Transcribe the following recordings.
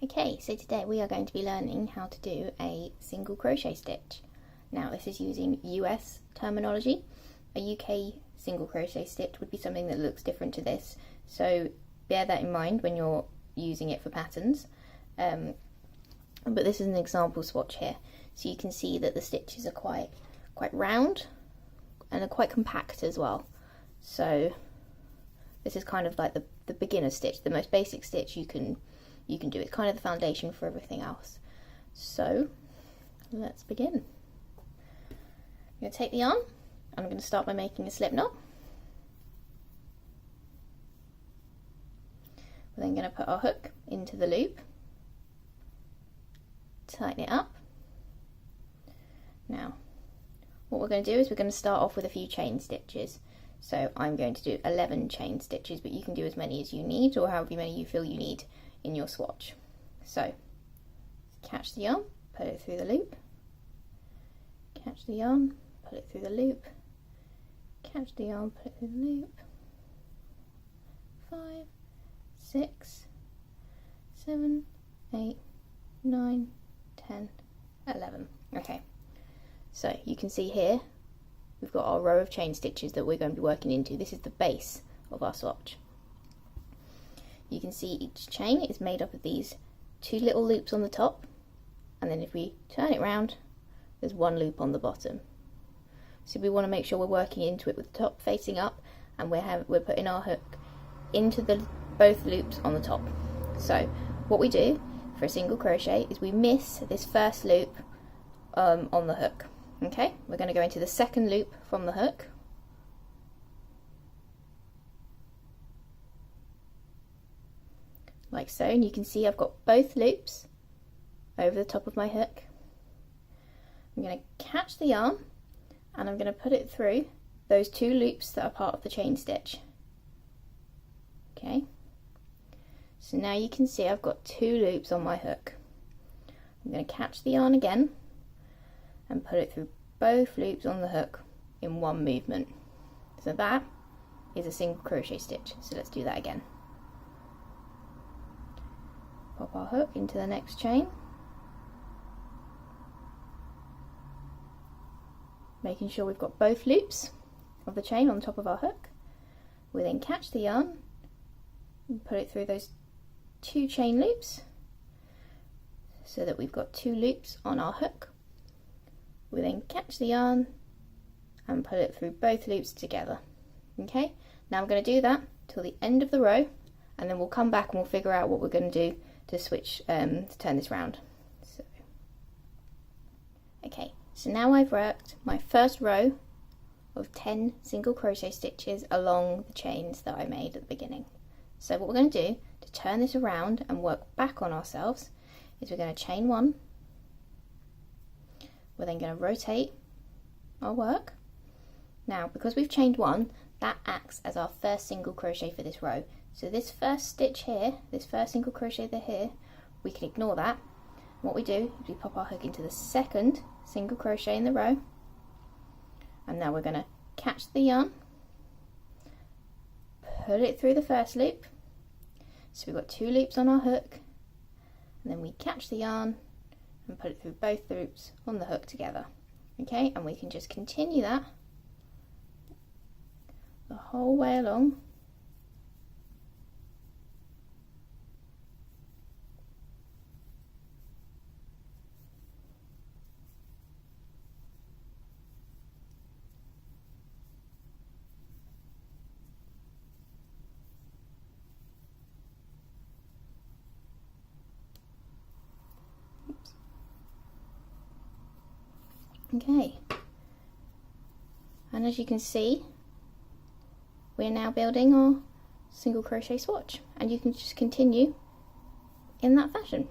Okay, so today we are going to be learning how to do a single crochet stitch. Now this is using US terminology. A UK single crochet stitch would be something that looks different to this, so bear that in mind when you're using it for patterns. But this is an example swatch here, so you can see that the stitches are quite round and are quite compact as well. So this is kind of like the beginner stitch, the most basic stitch you can do. It's kind of the foundation for everything else. So let's begin. I'm going to take the yarn and I'm going to start by making a slip knot. We're then going to put our hook into the loop, tighten it up. Now what we're going to do is we're going to start off with a few chain stitches. So I'm going to do 11 chain stitches, but you can do as many as you need, or however many you feel you need in your swatch. So catch the yarn, put it through the loop, catch the yarn, put it through the loop, catch the yarn, put it through the loop. 5, 6, 7, 8, 9, 10, 11. Okay, so you can see here we've got our row of chain stitches that we're going to be working into. This is the base of our swatch. You can see each chain is made up of these 2 little loops on the top, and then if we turn it round, there's 1 loop on the bottom. So we want to make sure we're working into it with the top facing up, and we're putting our hook into both loops on the top. So what we do for a single crochet is we miss this first loop on the hook. Okay, we're going to go into the second loop from the hook, like so, and you can see I've got both loops over the top of my hook. I'm going to catch the yarn and I'm going to put it through those 2 loops that are part of the chain stitch. Okay, so now you can see I've got 2 loops on my hook. I'm going to catch the yarn again and put it through both loops on the hook in one movement. So that is a single crochet stitch. So let's do that again. Pop our hook into the next chain, making sure we've got both loops of the chain on top of our hook. We then catch the yarn and put it through those 2 chain loops so that we've got 2 loops on our hook. We then catch the yarn and put it through both loops together. Okay, now I'm going to do that till the end of the row, and then we'll come back and we'll figure out what we're going to do to switch, to turn this round. Okay, so now I've worked my first row of 10 single crochet stitches along the chains that I made at the beginning. So what we're going to do to turn this around and work back on ourselves is we're going to chain 1. We're then going to rotate our work. Now because we've chained 1, that acts as our first single crochet for this row. So this first stitch here, this first single crochet here, we can ignore that. What we do is we pop our hook into the second single crochet in the row, and now we're going to catch the yarn, put it through the first loop. So we've got 2 loops on our hook, and then we catch the yarn and put it through both loops on the hook together. Okay, and we can just continue that the whole way along. Okay, and as you can see, we're now building our single crochet swatch, and you can just continue in that fashion.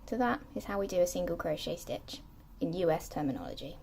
So that is how we do a single crochet stitch in US terminology.